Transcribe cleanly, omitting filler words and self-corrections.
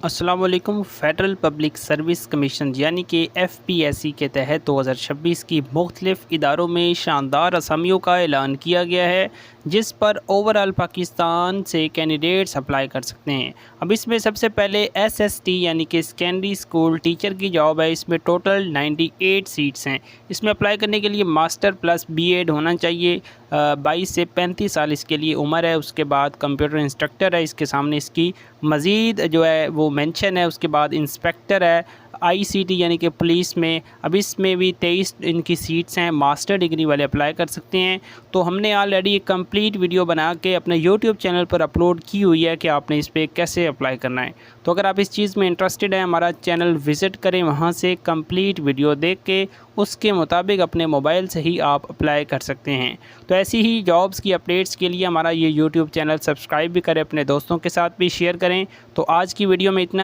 अस्सलाम वालेकुम। Federal public service commission यानी कि FPSC के तहत 2026 की मुख्तलिफ़ इदारों में शानदार असामियों का ऐलान किया गया है, जिस पर ओवरऑल पाकिस्तान से कैंडिडेट्स अप्लाई कर सकते हैं। अब इसमें सबसे पहले SST यानी कि सेकेंडरी स्कूल टीचर की जॉब है। इसमें टोटल 98 सीट्स हैं। इसमें अप्लाई करने के लिए मास्टर प्लस BEd होना चाहिए। 22 से 35 साल इसके लिए उम्र है। उसके बाद कंप्यूटर इंस्ट्रक्टर है, इसके सामने इसकी मज़ीद जो है वो मेंशन है। उसके बाद इंस्पेक्टर है ICT यानी कि पुलिस में। अब इसमें भी 23 इनकी सीट्स हैं। मास्टर डिग्री वाले अप्लाई कर सकते हैं। तो हमने ऑलरेडी एक कंप्लीट वीडियो बना के अपने YouTube चैनल पर अपलोड की हुई है कि आपने इस पर कैसे अप्लाई करना है। तो अगर आप इस चीज़ में इंटरेस्टेड हैं, हमारा चैनल विज़िट करें, वहाँ से कंप्लीट वीडियो देख के उसके मुताबिक अपने मोबाइल से ही आप अप्लाई कर सकते हैं। तो ऐसी ही जॉब्स की अपडेट्स के लिए हमारा ये YouTube चैनल सब्सक्राइब भी करें, अपने दोस्तों के साथ भी शेयर करें। तो आज की वीडियो में इतना।